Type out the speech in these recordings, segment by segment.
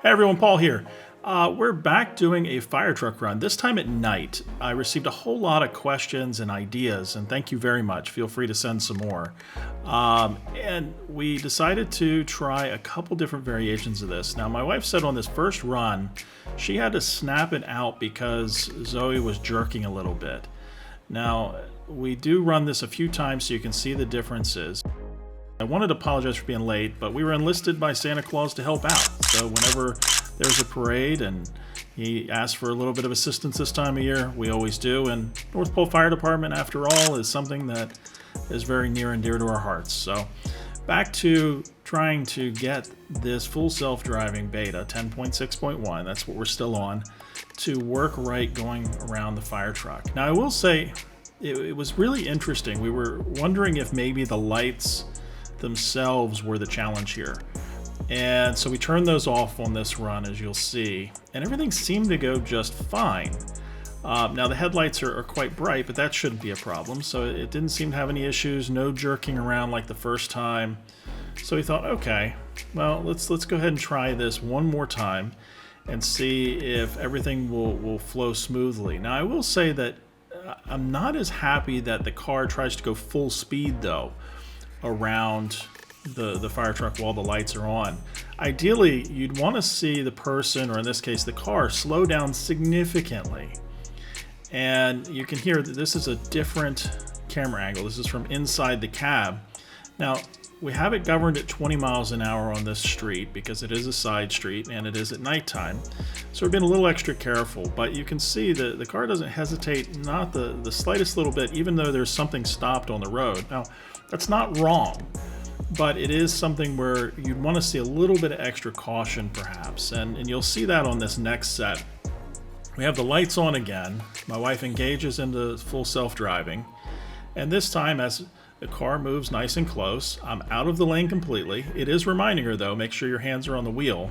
Hey everyone, Paul here. We're back doing a fire truck run, this time at night. I received a whole lot of questions and ideas, and thank you very much. Feel free to send some more. And we decided to try a couple different variations of this. Now, my wife said on this first run, she had to snap it out because Zoe was jerking a little bit. Now, we do run this a few times so you can see the differences. I wanted to apologize for being late, but we were enlisted by Santa Claus to help out. So whenever there's a parade and he asks for a little bit of assistance this time of year, we always do. And North Pole Fire Department, after all, is something that is very near and dear to our hearts. So back to trying to get this full self-driving beta 10.6.1, that's what we're still on, to work right going around the fire truck. Now I will say it was really interesting. We were wondering if maybe the lights themselves were the challenge here. And so we turned those off on this run, as you'll see, and everything seemed to go just fine. Now the headlights are quite bright, but that shouldn't be a problem. So it didn't seem to have any issues, no jerking around like the first time. So we thought, okay, well, let's go ahead and try this one more time and see if everything will flow smoothly. Now I will say that I'm not as happy that the car tries to go full speed though around the fire truck while the lights are on. Ideally, you'd want to see the person, or in this case the car, slow down significantly. And you can hear that this is a different camera angle. This is from inside the cab. Now, we have it governed at 20 miles an hour on this street because it is a side street and it is at nighttime. So we're being a little extra careful, but you can see that the car doesn't hesitate, not the slightest little bit, even though there's something stopped on the road. Now, that's not wrong, but it is something where you'd want to see a little bit of extra caution perhaps, and you'll see that on this next set. We have the lights on again. My wife engages into full self-driving, and this time as the car moves nice and close, I'm out of the lane completely. It is reminding her though, make sure your hands are on the wheel.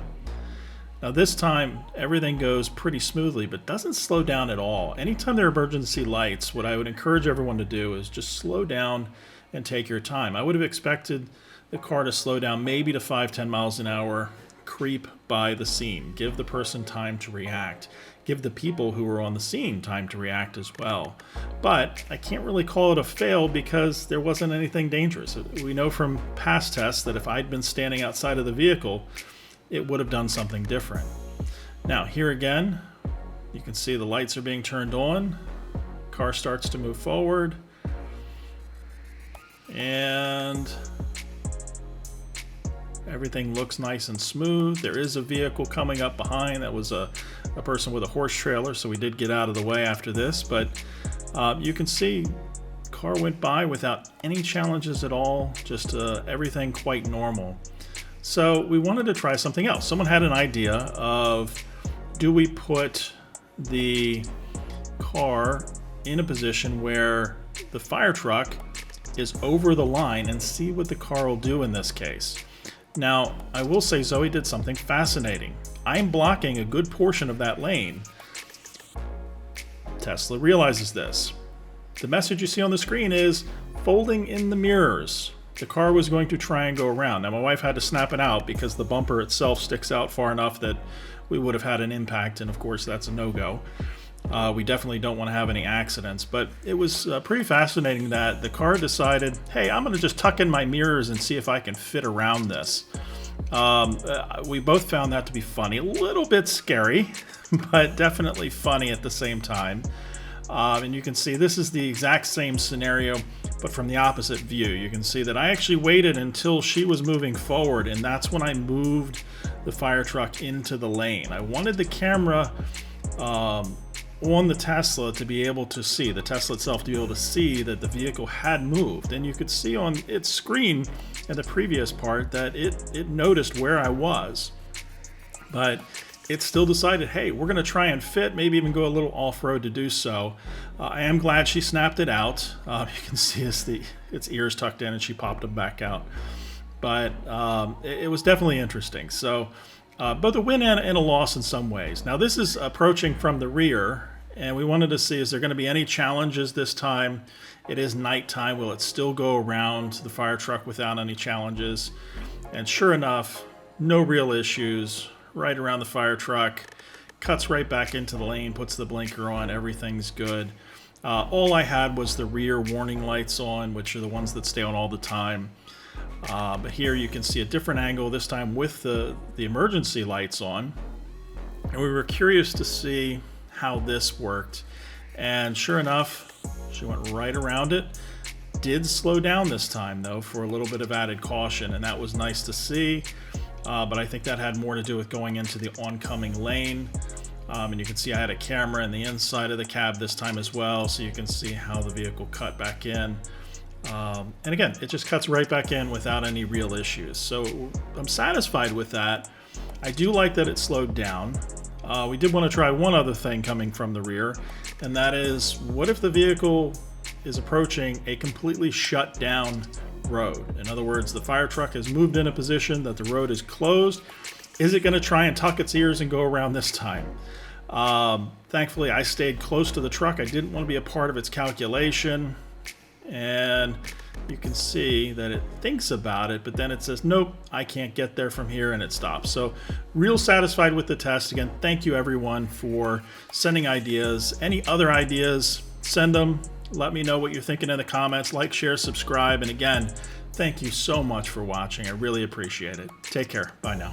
Now this time everything goes pretty smoothly, but doesn't slow down at all. Anytime there are emergency lights, what I would encourage everyone to do is just slow down and take your time. I would have expected the car to slow down maybe to 5-10 miles an hour, creep by the scene, give the person time to react, give the people who were on the scene time to react as well. But I can't really call it a fail because there wasn't anything dangerous. We know from past tests that if I'd been standing outside of the vehicle, it would have done something different. Now here again, you can see the lights are being turned on, car starts to move forward, and everything looks nice and smooth. There is a vehicle coming up behind. That was a person with a horse trailer, so we did get out of the way after this. But you can see car went by without any challenges at all, just everything quite normal. So we wanted to try something else. Someone had an idea of, do we put the car in a position where the fire truck is over the line and see what the car will do in this case. Now, I will say Zoe did something fascinating. I'm blocking a good portion of that lane. Tesla realizes this. The message you see on the screen is folding in the mirrors. The car was going to try and go around. Now, my wife had to snap it out because the bumper itself sticks out far enough that we would have had an impact, and of course that's a no-go. We definitely don't want to have any accidents, but it was pretty fascinating that the car decided, hey, I'm going to just tuck in my mirrors and see if I can fit around this. We both found that to be funny, a little bit scary, but definitely funny at the same time. And you can see this is the exact same scenario, but from the opposite view. You can see that I actually waited until she was moving forward, and that's when I moved the fire truck into the lane. I wanted the camera on the Tesla to be able to see, the Tesla itself to be able to see that the vehicle had moved. And you could see on its screen in the previous part that it noticed where I was. But it still decided, hey, we're going to try and fit, maybe even go a little off-road to do so. I am glad she snapped it out. You can see its ears tucked in and she popped them back out. But it was definitely interesting. So both a win and a loss in some ways. Now this is approaching from the rear, and we wanted to see, is there going to be any challenges this time? It is nighttime. Will it still go around the fire truck without any challenges? And sure enough, no real issues. right around the fire truck, cuts right back into the lane, puts the blinker on, everything's good. All I had was the rear warning lights on, which are the ones that stay on all the time. But here you can see a different angle, this time with the emergency lights on. And we were curious to see how this worked. And sure enough, she went right around it. Did slow down this time, though, for a little bit of added caution, and that was nice to see. But I think that had more to do with going into the oncoming lane. And you can see I had a camera in the inside of the cab this time as well, so you can see how the vehicle cut back in. And again, it just cuts right back in without any real issues. So I'm satisfied with that. I do like that it slowed down. We did want to try one other thing coming from the rear, and that is, what if the vehicle is approaching a completely shut down road? In other words, the fire truck has moved in a position that the road is closed. Is it going to try and tuck its ears and go around this time? Thankfully, I stayed close to the truck. I didn't want to be a part of its calculation. And you can see that it thinks about it, but then it says, nope, I can't get there from here, and it stops. So real satisfied with the test. Again, thank you everyone for sending ideas. Any other ideas, send them. Let me know what you're thinking in the comments. Like, share, subscribe. And again, thank you so much for watching. I really appreciate it. Take care. Bye now.